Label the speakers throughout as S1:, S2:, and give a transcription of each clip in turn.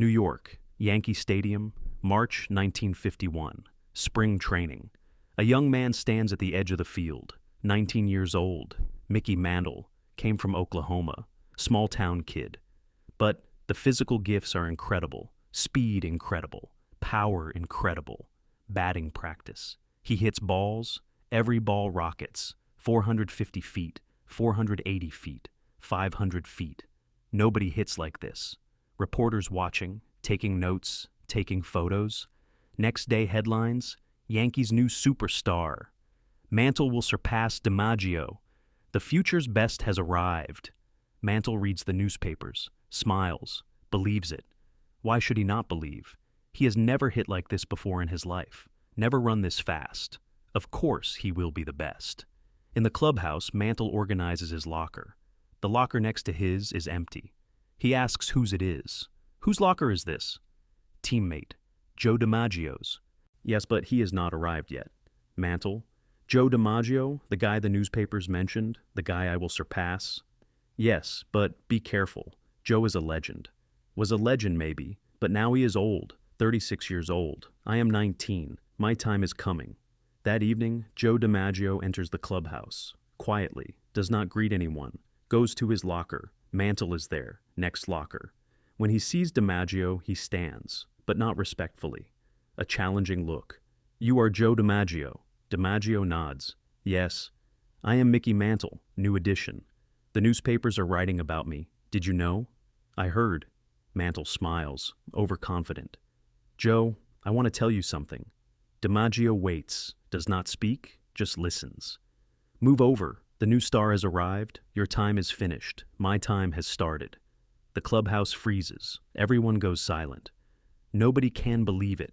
S1: New York, Yankee Stadium, March 1951. Spring training. A young man stands at the edge of the field. 19 years old. Mickey Mantle. Came from Oklahoma. Small town kid. But the physical gifts are incredible. Speed incredible. Power incredible. Batting practice. He hits balls. Every ball rockets. 450 feet. 480 feet. 500 feet. Nobody hits like this. Reporters watching, taking notes, taking photos. Next day headlines, Yankees' new superstar. Mantle will surpass DiMaggio. The future's best has arrived. Mantle reads the newspapers, smiles, believes it. Why should he not believe? He has never hit like this before in his life, never run this fast. Of course he will be the best. In the clubhouse, Mantle organizes his locker. The locker next to his is empty. He asks whose it is. Whose locker is this? Teammate, Joe DiMaggio's. Yes, but he has not arrived yet. Mantle, Joe DiMaggio, the guy the newspapers mentioned, the guy I will surpass. Yes, but be careful. Joe is a legend. Was a legend maybe, but now he is old, 36 years old. I am 19. My time is coming. That evening, Joe DiMaggio enters the clubhouse, quietly, does not greet anyone, goes to his locker. Mantle is there, next locker. When he sees DiMaggio, he stands, but not respectfully. A challenging look. You are Joe DiMaggio. DiMaggio nods. Yes. I am Mickey Mantle, new edition. The newspapers are writing about me. Did you know? I heard. Mantle smiles, overconfident. Joe, I want to tell you something. DiMaggio waits, does not speak, just listens. Move over. The new star has arrived. Your time is finished. My time has started. The clubhouse freezes. Everyone goes silent. Nobody can believe it.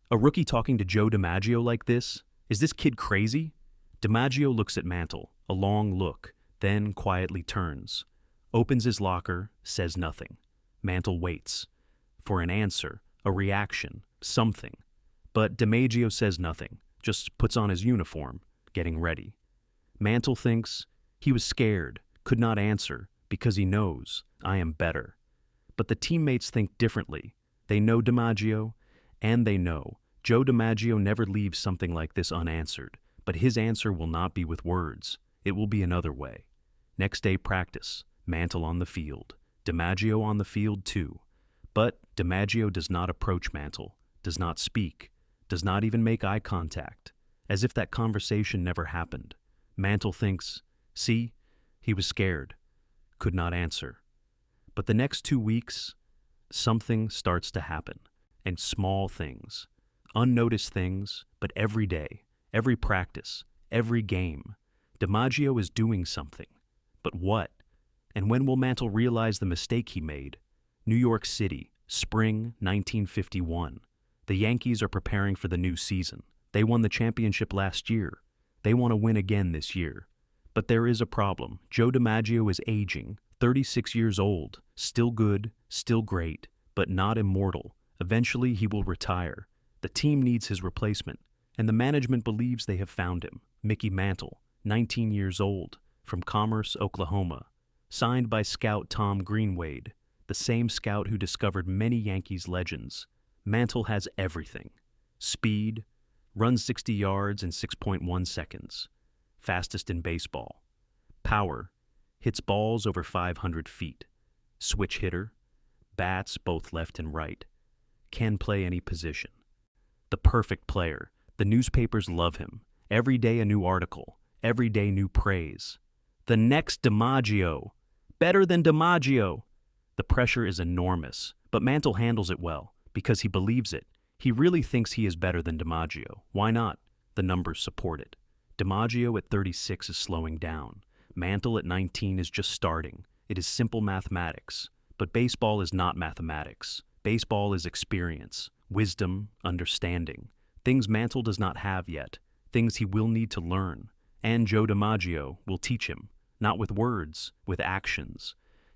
S1: A rookie talking to Joe DiMaggio like this? Is this kid crazy? DiMaggio looks at Mantle, a long look, then quietly turns. Opens his locker, says nothing. Mantle waits. For an answer, a reaction, something. But DiMaggio says nothing, just puts on his uniform, getting ready. Mantle thinks he was scared, could not answer, because he knows I am better. But the teammates think differently. They know DiMaggio, and they know Joe DiMaggio never leaves something like this unanswered, but his answer will not be with words. It will be another way. Next day practice, Mantle on the field, DiMaggio on the field too. But DiMaggio does not approach Mantle, does not speak, does not even make eye contact, as if that conversation never happened. Mantle thinks, see, he was scared, could not answer. But the next 2 weeks, something starts to happen, and small things, unnoticed things, but every day, every practice, every game, DiMaggio is doing something. But what? And when will Mantle realize the mistake he made? New York City, spring 1951. The Yankees are preparing for the new season. They won the championship last year. They want to win again this year. But there is a problem. Joe DiMaggio is aging, 36 years old, still good, still great, but not immortal. Eventually he will retire. The team needs his replacement, and the management believes they have found him. Mickey Mantle, 19 years old, from Commerce, Oklahoma. Signed by scout Tom Greenwade, the same scout who discovered many Yankees legends. Mantle has everything. Speed, runs 60 yards in 6.1 seconds. Fastest in baseball. Power, hits balls over 500 feet. Switch hitter, bats both left and right. Can play any position. The perfect player. The newspapers love him. Every day a new article. Every day new praise. The next DiMaggio. Better than DiMaggio. The pressure is enormous, but Mantle handles it well because he believes it. He really thinks he is better than DiMaggio. Why not? The numbers support it. DiMaggio at 36 is slowing down. Mantle at 19 is just starting. It is simple mathematics. But baseball is not mathematics. Baseball is experience, wisdom, understanding. Things Mantle does not have yet. Things he will need to learn. And Joe DiMaggio will teach him. Not with words, with actions.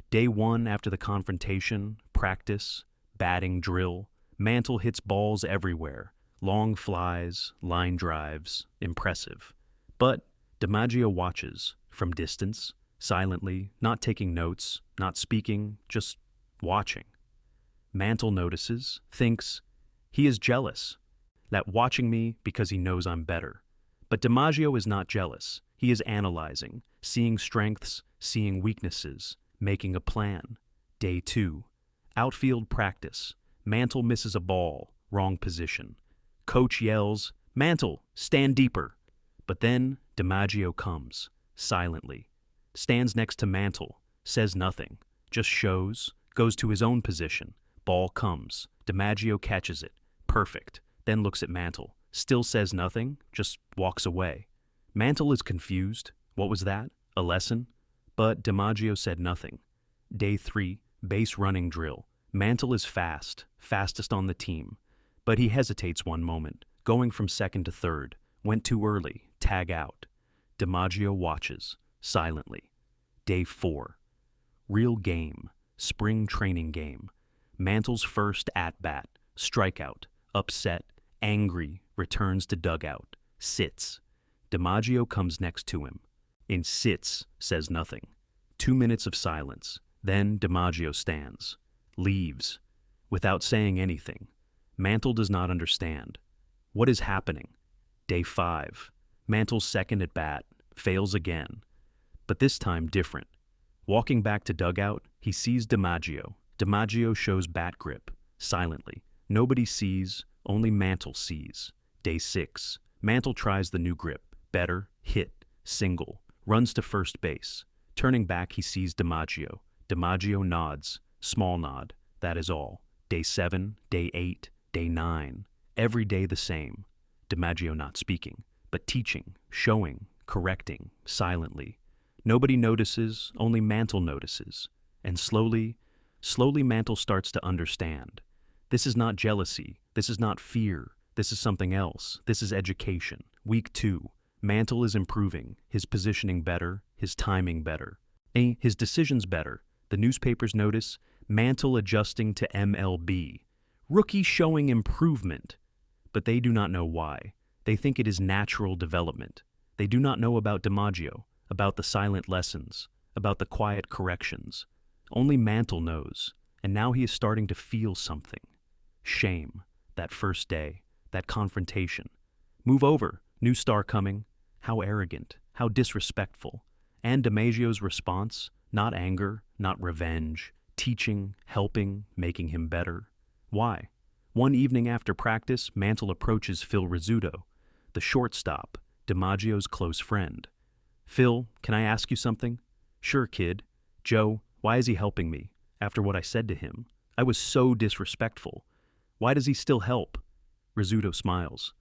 S1: Day one after the confrontation, practice, batting drill. Mantle hits balls everywhere. Long flies, line drives, impressive. But DiMaggio watches, from distance, silently, not taking notes, not speaking, just watching. Mantle notices, thinks, he is jealous, that watching me because he knows I'm better. But DiMaggio is not jealous. He is analyzing, seeing strengths, seeing weaknesses, making a plan. Day 2. Outfield practice. Mantle misses a ball, wrong position. Coach yells, "Mantle, stand deeper." But then DiMaggio comes, silently, stands next to Mantle, says nothing, just shows, goes to his own position. Ball comes. DiMaggio catches it. Perfect. Then looks at Mantle. Still says nothing, just walks away. Mantle is confused. What was that? A lesson? But DiMaggio said nothing. Day 3, base running drill. Mantle is fast, fastest on the team. But he hesitates one moment, going from second to third. Went too early, tag out. DiMaggio watches, silently. Day 4. Real game, spring training game. Mantle's first at-bat, strikeout, upset, angry, returns to dugout, sits. DiMaggio comes next to him. In sits, says nothing. 2 minutes of silence. Then DiMaggio stands, leaves, without saying anything. Mantle does not understand. What is happening? Day 5. Mantle's second at bat, fails again. But this time different. Walking back to dugout, he sees DiMaggio. DiMaggio shows bat grip, silently. Nobody sees, only Mantle sees. Day 6. Mantle tries the new grip. Better, hit, single, runs to first base. Turning back, he sees DiMaggio. DiMaggio nods, small nod, that is all. Day 7, day 8, day 9. Every day the same. DiMaggio not speaking, but teaching, showing, correcting, silently. Nobody notices, only Mantle notices. And slowly Mantle starts to understand. This is not jealousy. This is not fear. This is something else. This is education. Week 2. Mantle is improving. His positioning better. His timing better. His decisions better. The newspapers notice Mantle adjusting to MLB. Rookie showing improvement. But they do not know why. They think it is natural development. They do not know about DiMaggio, about the silent lessons, about the quiet corrections. Only Mantle knows, and now he is starting to feel something. Shame, that first day, that confrontation. Move over, new star coming. How arrogant, how disrespectful. And DiMaggio's response, not anger, not revenge, teaching, helping, making him better. Why? One evening after practice, Mantle approaches Phil Rizzuto, the shortstop, DiMaggio's close friend. "Phil, can I ask you something?" "Sure, kid." "Joe, why is he helping me? After what I said to him, I was so disrespectful. Why does he still help?" Rizzuto smiles.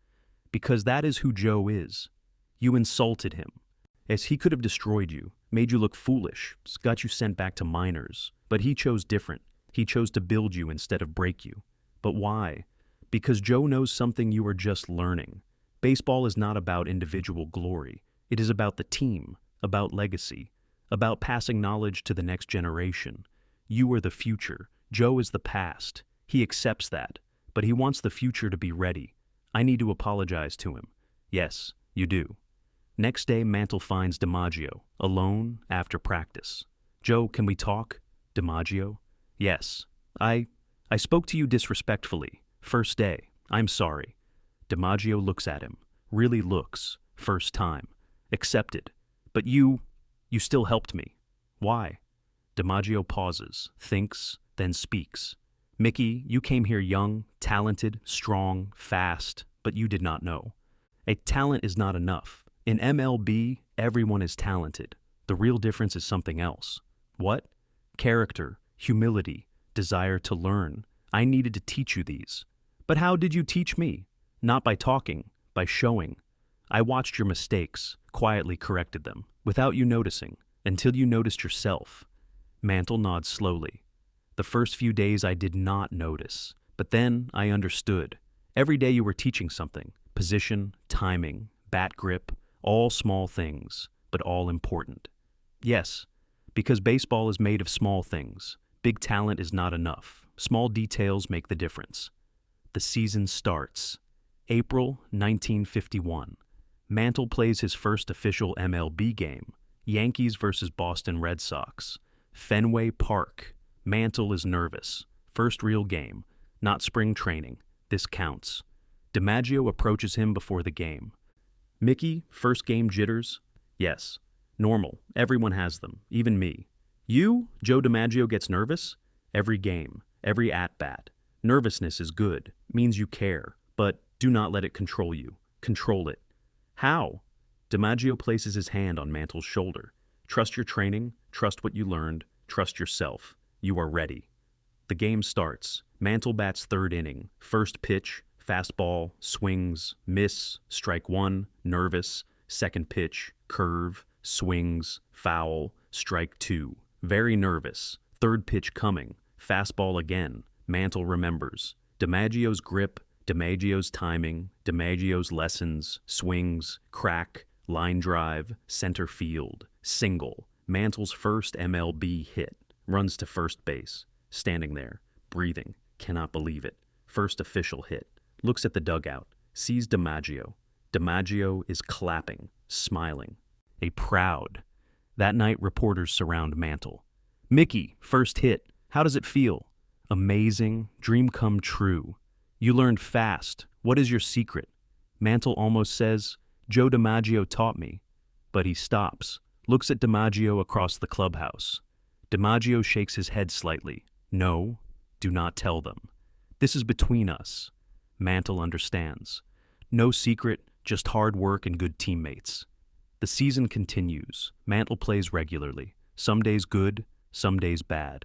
S1: "Because that is who Joe is. You insulted him. As he could have destroyed you, made you look foolish, got you sent back to minors. But he chose different. He chose to build you instead of break you. But why? Because Joe knows something you are just learning. Baseball is not about individual glory. It is about the team, about legacy, about passing knowledge to the next generation. You are the future. Joe is the past. He accepts that, but he wants the future to be ready. I need to apologize to him." "Yes, you do." Next day, Mantle finds DiMaggio, alone after practice. "Joe, can we talk?" DiMaggio: "Yes. I spoke to you disrespectfully. First day. I'm sorry." DiMaggio looks at him. Really looks. First time. "Accepted. But you still helped me. Why?" DiMaggio pauses, thinks, then speaks. "Mickey, you came here young, talented, strong, fast, but you did not know. A talent is not enough. In MLB, everyone is talented. The real difference is something else." "What?" "Character, humility, desire to learn. I needed to teach you these." "But how did you teach me?" "Not by talking, by showing. I watched your mistakes, quietly corrected them, without you noticing, until you noticed yourself." Mantle nods slowly. "The first few days I did not notice, but then I understood. Every day you were teaching something, position, timing, bat grip, all small things, but all important." "Yes, because baseball is made of small things. Big talent is not enough. Small details make the difference." The season starts. April 1951. Mantle plays his first official MLB game, Yankees versus Boston Red Sox. Fenway Park. Mantle is nervous. First real game. Not spring training. This counts. DiMaggio approaches him before the game. Mickey, first game jitters? Yes. Normal. Everyone has them. Even me. You, Joe DiMaggio, gets nervous? Every game. Every at-bat. Nervousness is good. Means you care. But do not let it control you. Control it. How? DiMaggio places his hand on Mantle's shoulder. Trust your training. Trust what you learned. Trust yourself. You are ready. The game starts. Mantle bats third inning. First pitch. Fastball, swings, miss, strike one, nervous, second pitch, curve, swings, foul, strike two. Very nervous. Third pitch coming. Fastball again. Mantle remembers. DiMaggio's grip, DiMaggio's timing, DiMaggio's lessons, swings, crack, line drive, center field, single. Mantle's first MLB hit. Runs to first base. Standing there, breathing, cannot believe it. First official hit. Looks at the dugout, sees DiMaggio. DiMaggio is clapping, smiling. A proud. That night, reporters surround Mantle. Mickey, first hit. How does it feel? Amazing. Dream come true. You learned fast. What is your secret? Mantle almost says, Joe DiMaggio taught me. But he stops, looks at DiMaggio across the clubhouse. DiMaggio shakes his head slightly. No, do not tell them. This is between us. Mantle understands. No secret, just hard work and good teammates. The season continues. Mantle plays regularly. Some days good, some days bad.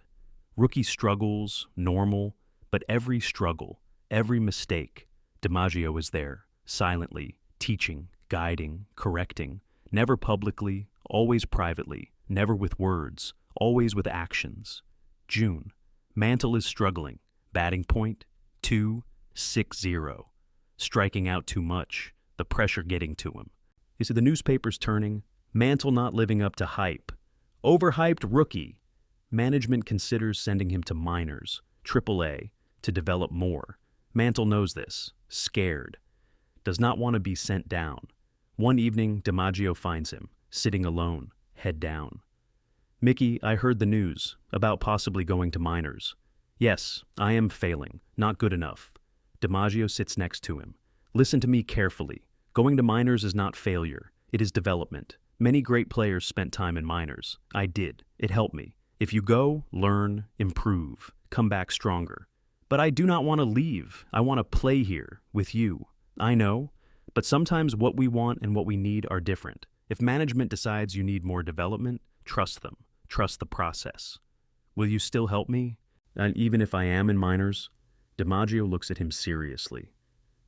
S1: Rookie struggles, normal, but every struggle, every mistake, DiMaggio is there, silently, teaching, guiding, correcting, never publicly, always privately, never with words, always with actions. June. Mantle is struggling. Batting point, 2.60. Striking out too much, the pressure getting to him. You see the newspapers turning, Mantle not living up to hype. Overhyped rookie. Management considers sending him to minors, AAA, to develop more. Mantle knows this, scared. Does not want to be sent down. One evening, DiMaggio finds him, sitting alone, head down. Mickey, I heard the news, about possibly going to minors. Yes, I am failing, not good enough. DiMaggio sits next to him. Listen to me carefully. Going to minors is not failure. It is development. Many great players spent time in minors. I did. It helped me. If you go, learn, improve, come back stronger. But I do not want to leave. I want to play here, with you. I know, but sometimes what we want and what we need are different. If management decides you need more development, trust them. Trust the process. Will you still help me? And even if I am in minors? DiMaggio looks at him seriously.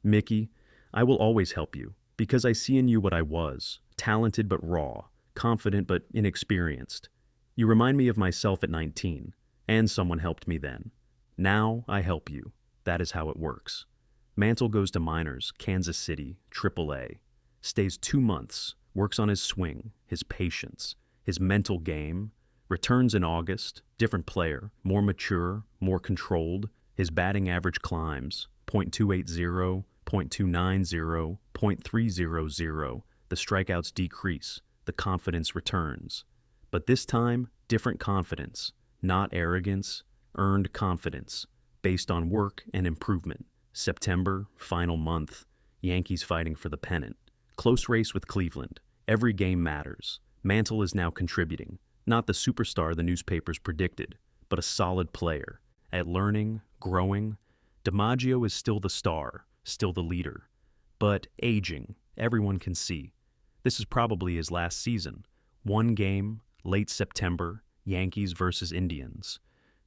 S1: Mickey, I will always help you, because I see in you what I was, talented but raw, confident but inexperienced. You remind me of myself at 19, and someone helped me then. Now I help you. That is how it works. Mantle goes to minors, Kansas City, AAA. Stays 2 months, works on his swing, his patience, his mental game. Returns in August, different player, more mature, more controlled. His batting average climbs, .280, .290, .300. The strikeouts decrease, the confidence returns. But this time, different confidence, not arrogance, earned confidence, based on work and improvement. September, final month, Yankees fighting for the pennant. Close race with Cleveland. Every game matters. Mantle is now contributing. Not the superstar the newspapers predicted, but a solid player. At learning, growing, DiMaggio is still the star, still the leader. But aging, everyone can see. This is probably his last season. One game, late September, Yankees versus Indians.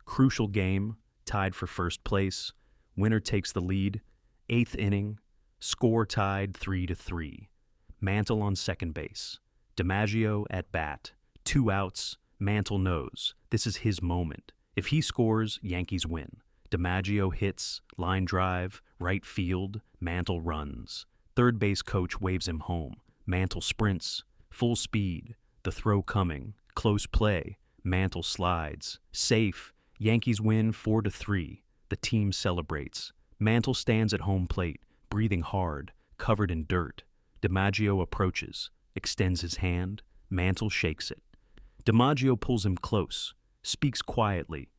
S1: Crucial game, tied for first place. Winner takes the lead. 8th inning, score tied 3-3. Mantle on second base. DiMaggio at bat. 2 outs. Mantle knows. This is his moment. If he scores, Yankees win. DiMaggio hits, line drive, right field. Mantle runs. Third base coach waves him home. Mantle sprints. Full speed. The throw coming. Close play. Mantle slides. Safe. Yankees win 4-3. The team celebrates. Mantle stands at home plate, breathing hard, covered in dirt. DiMaggio approaches, extends his hand. Mantle shakes it. DiMaggio pulls him close, speaks quietly.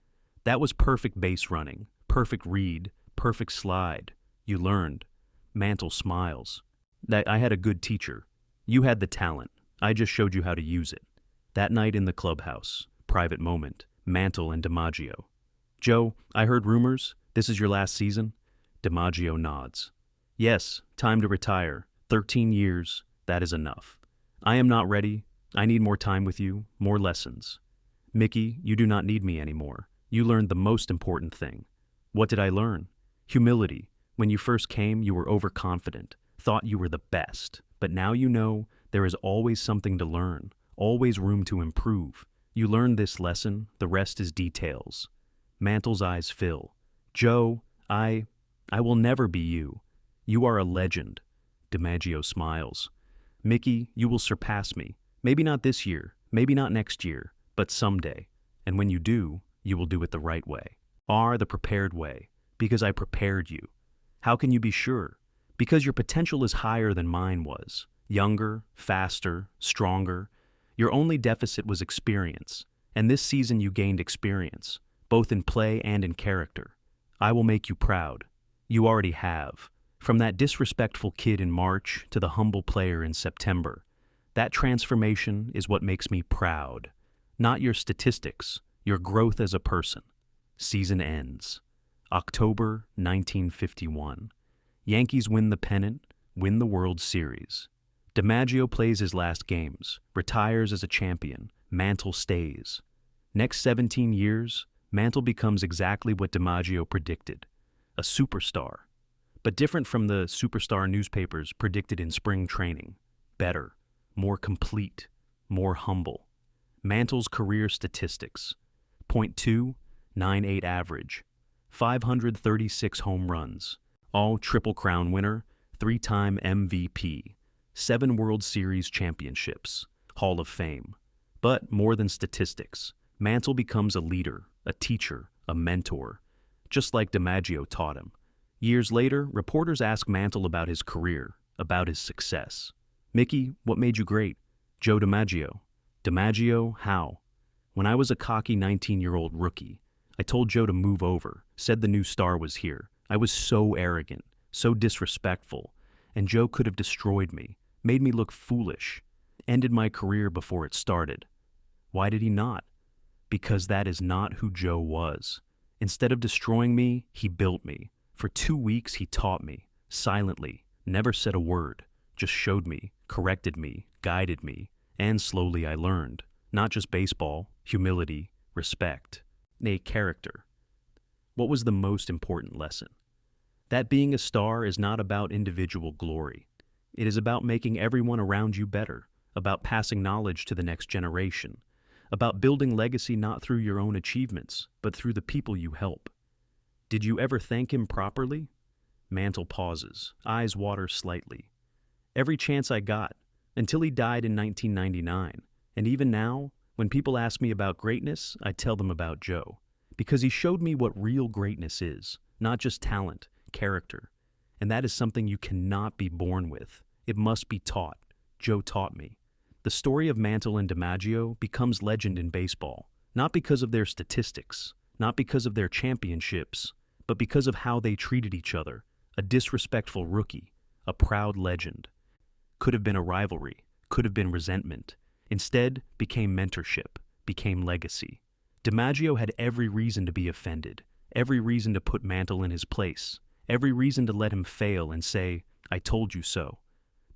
S1: That was perfect base running, perfect read, perfect slide. You learned. Mantle smiles. That I had a good teacher. You had the talent. I just showed you how to use it. That night in the clubhouse, private moment, Mantle and DiMaggio. Joe, I heard rumors. This is your last season? DiMaggio nods. Yes, time to retire. 13 years, that is enough. I am not ready. I need more time with you, more lessons. Mickey, you do not need me anymore. You learned the most important thing. What did I learn? Humility. When you first came, you were overconfident, thought you were the best. But now you know there is always something to learn, always room to improve. You learned this lesson, the rest is details. Mantle's eyes fill. Joe, I will never be you. You are a legend. DiMaggio smiles. Mickey, you will surpass me. Maybe not this year, maybe not next year, but someday. And when you do, you will do it the right way. The prepared way, because I prepared you. How can you be sure? Because your potential is higher than mine was. Younger, faster, stronger. Your only deficit was experience, and this season you gained experience, both in play and in character. I will make you proud. You already have. From that disrespectful kid in March to the humble player in September. That transformation is what makes me proud. Not your statistics, your growth as a person. Season ends. October 1951. Yankees win the pennant, win the World Series. DiMaggio plays his last games, retires as a champion, Mantle stays. Next 17 years, Mantle becomes exactly what DiMaggio predicted, a superstar. But different from the superstar newspapers predicted in spring training. Better, more complete, more humble. Mantle's career statistics. .298 average, 536 home runs, all Triple Crown winner, 3-time MVP, 7 World Series championships, Hall of Fame. But more than statistics, Mantle becomes a leader, a teacher, a mentor, just like DiMaggio taught him. Years later, reporters ask Mantle about his career, about his success. Mickey, what made you great? Joe DiMaggio. DiMaggio, how? When I was a cocky 19-year-old rookie, I told Joe to move over, said the new star was here. I was so arrogant, so disrespectful, and Joe could have destroyed me, made me look foolish, ended my career before it started. Why did he not? Because that is not who Joe was. Instead of destroying me, he built me. For 2 weeks, he taught me, silently, never said a word, just showed me, corrected me, guided me, and slowly I learned. Not just baseball, humility, respect, nay, character. What was the most important lesson? That being a star is not about individual glory. It is about making everyone around you better, about passing knowledge to the next generation, about building legacy not through your own achievements, but through the people you help. Did you ever thank him properly? Mantle pauses, eyes water slightly. Every chance I got, until he died in 1999. And even now, when people ask me about greatness, I tell them about Joe. Because he showed me what real greatness is, not just talent, character. And that is something you cannot be born with. It must be taught. Joe taught me. The story of Mantle and DiMaggio becomes legend in baseball, not because of their statistics, not because of their championships, but because of how they treated each other. A disrespectful rookie, a proud legend. Could have been a rivalry, could have been resentment. Instead, became mentorship, became legacy. DiMaggio had every reason to be offended, every reason to put Mantle in his place, every reason to let him fail and say, I told you so.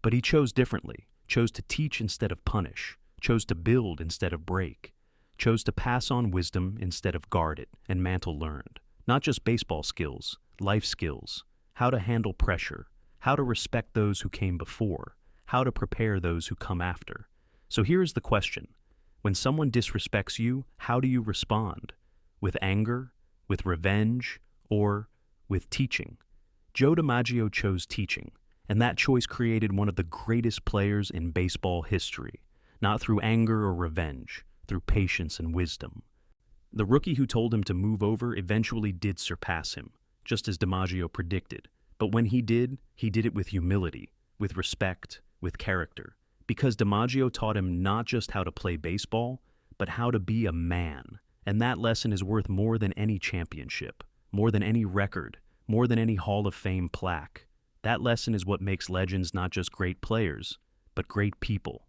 S1: But he chose differently, chose to teach instead of punish, chose to build instead of break, chose to pass on wisdom instead of guard it, and Mantle learned. Not just baseball skills, life skills, how to handle pressure, how to respect those who came before, how to prepare those who come after. So here is the question. When someone disrespects you, how do you respond? With anger, with revenge, or with teaching? Joe DiMaggio chose teaching, and that choice created one of the greatest players in baseball history, not through anger or revenge, through patience and wisdom. The rookie who told him to move over eventually did surpass him, just as DiMaggio predicted. But when he did it with humility, with respect, with character. Because DiMaggio taught him not just how to play baseball, but how to be a man. And that lesson is worth more than any championship, more than any record, more than any Hall of Fame plaque. That lesson is what makes legends not just great players, but great people.